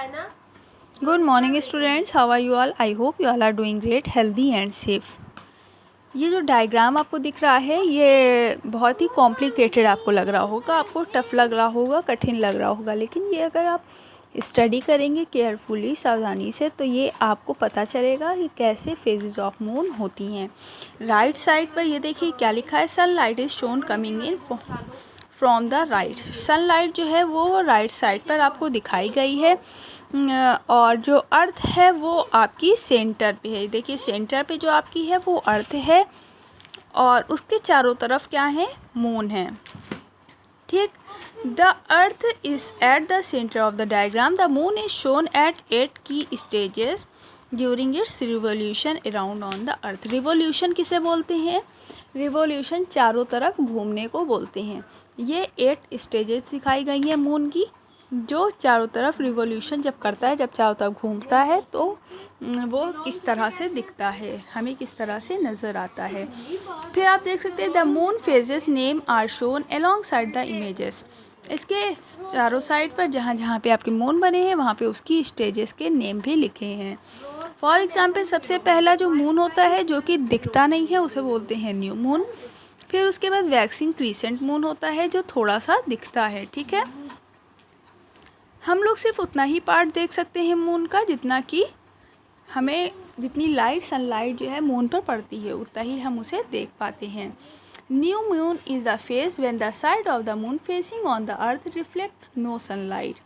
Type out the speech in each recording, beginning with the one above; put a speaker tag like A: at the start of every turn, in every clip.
A: Good morning students, how are you all? I hope you all are doing great, healthy and safe. ये जो diagram आपको दिख रहा है ये बहुत ही कॉम्प्लिकेटेड आपको लग रहा होगा, आपको टफ़ लग रहा होगा, कठिन लग रहा होगा, लेकिन ये अगर आप स्टडी करेंगे केयरफुली, सावधानी से, तो ये आपको पता चलेगा कि कैसे फेजेस ऑफ मून होती हैं। राइट साइड पर ये देखिए क्या लिखा है, sunlight is shown coming in from the right. Sunlight जो है वो राइट साइड पर आपको दिखाई गई है और जो अर्थ है वो आपकी सेंटर पे है। देखिए सेंटर पे जो आपकी है वो अर्थ है और उसके चारों तरफ क्या है, मून है। ठीक, the earth is at the centre of the diagram. The moon is shown at 8 key stages during its revolution around on the earth. Revolution किसे बोलते हैं? रिवोल्यूशन चारों तरफ घूमने को बोलते हैं। ये 8 स्टेजेस दिखाई गई हैं मून की, जो चारों तरफ रिवोल्यूशन जब करता है, जब चारों तरफ घूमता है तो वो किस तरह से दिखता है, हमें किस तरह से नज़र आता है। फिर आप देख सकते हैं the moon phases name are shown alongside the images. इसके चारों साइड पर जहाँ जहाँ पे आपके मून बने हैं वहाँ पे उसकी स्टेजेस के नेम भी लिखे हैं। फॉर एग्ज़ाम्पल सबसे पहला जो मून होता है जो कि दिखता नहीं है उसे बोलते हैं न्यू मून। फिर उसके बाद वैक्सिंग क्रीसेंट मून होता है जो थोड़ा सा दिखता है। ठीक है, हम लोग सिर्फ उतना ही पार्ट देख सकते हैं मून का जितना कि हमें, जितनी लाइट सनलाइट जो है मून पर पड़ती है उतना ही हम उसे देख पाते हैं। New moon is the phase when the side of the moon facing on the earth reflect no sunlight.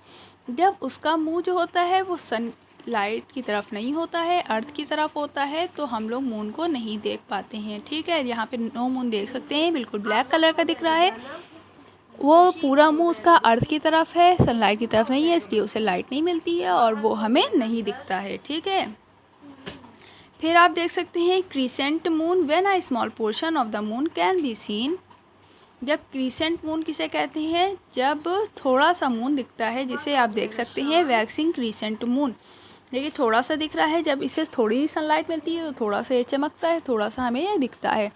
A: जब उसका मुंह जो होता है वो सनलाइट की तरफ नहीं होता है, अर्थ की तरफ होता है, तो हम लोग मून को नहीं देख पाते हैं। ठीक है, यहाँ पे नो मून देख सकते हैं, बिल्कुल ब्लैक कलर का दिख रहा है, वो पूरा मुंह उसका अर्थ की तरफ है, सनलाइट की तरफ नहीं है, इसलिए उसे लाइट नहीं मिलती है और वो हमें नहीं दिखता है। ठीक है, फिर आप देख सकते हैं crescent moon when a small portion of the moon can be seen. जब क्रीसेंट मून किसे कहते हैं? जब थोड़ा सा मून दिखता है, जिसे आप देख सकते हैं वैक्सिंग क्रीसेंट मून। देखिए थोड़ा सा दिख रहा है, जब इसे थोड़ी सनलाइट मिलती है तो थोड़ा सा ये चमकता है, थोड़ा सा हमें ये दिखता है,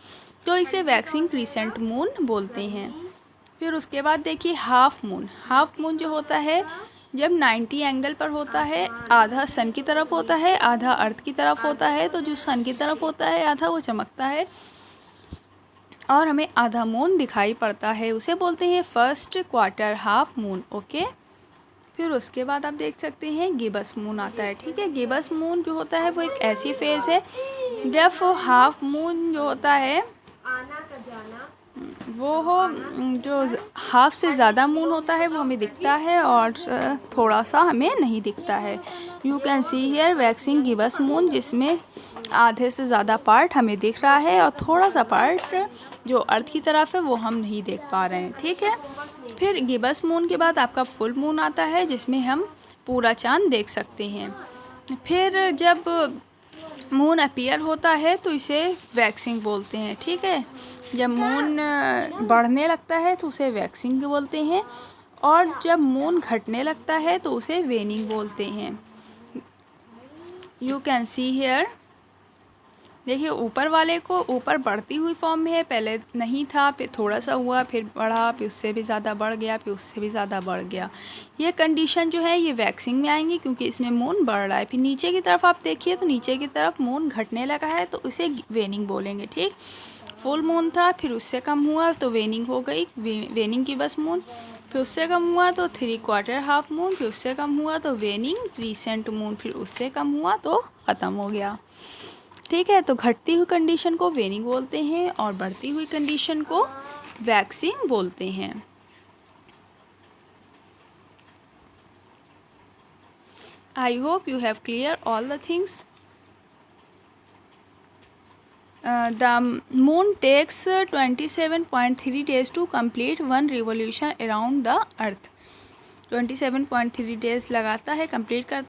A: तो इसे वैक्सिंग क्रीसेंट मून बोलते हैं। फिर उसके बाद देखिए हाफ मून। हाफ मून जो होता है जब 90 एंगल पर होता है, आधा सन की तरफ होता है, आधा अर्थ की तरफ होता है, तो जो सन की तरफ होता है आधा वो चमकता है और हमें आधा मून दिखाई पड़ता है, उसे बोलते हैं first quarter half moon. Okay, फिर उसके बाद आप देख सकते हैं गिबस मून आता है। ठीक है, गिबस मून जो होता है वो एक ऐसी फेज है जब हाफ मून जो होता है वो हो, जो हाफ से ज़्यादा मून होता है वो हमें दिखता है और थोड़ा सा हमें नहीं दिखता है। You can see here waxing gibbous moon, जिसमें आधे से ज़्यादा पार्ट हमें दिख रहा है और थोड़ा सा पार्ट जो अर्थ की तरफ है वो हम नहीं देख पा रहे हैं। ठीक है, फिर गिबस मून के बाद आपका फुल मून आता है जिसमें हम पूरा चाँद देख सकते हैं। फिर जब मून अपीयर होता है तो इसे वैक्सिंग बोलते हैं। ठीक है, जब मून बढ़ने लगता है तो उसे वैक्सिंग बोलते हैं और जब मून घटने लगता है तो उसे वेनिंग बोलते हैं। यू कैन सी हियर, देखिए ऊपर वाले को ऊपर बढ़ती हुई फॉर्म में है, पहले नहीं था, फिर थोड़ा सा हुआ, फिर बढ़ा, फिर उससे भी ज़्यादा बढ़ गया, फिर उससे भी ज़्यादा बढ़ गया। ये कंडीशन जो है ये वैक्सिंग में आएंगी क्योंकि इसमें मून बढ़ रहा है। फिर नीचे की तरफ आप देखिए तो नीचे की तरफ मून घटने लगा है तो इसे वेनिंग बोलेंगे। ठीक, फुल मून था, फिर उससे कम हुआ तो वेनिंग हो गई, वेनिंग की बस मून, फिर उससे कम हुआ तो 3 क्वार्टर हाफ मून, फिर उससे कम हुआ तो वेनिंग क्रीसेंट मून, फिर उससे कम हुआ तो ख़त्म हो गया। ठीक है, तो घटती हुई कंडीशन को वेनिंग बोलते हैं और बढ़ती हुई कंडीशन को वैक्सिंग बोलते हैं। I hope you have clear all the things. The moon takes 27.3 days to complete one revolution around the earth। 27.3 days लगाता है, कंप्लीट करता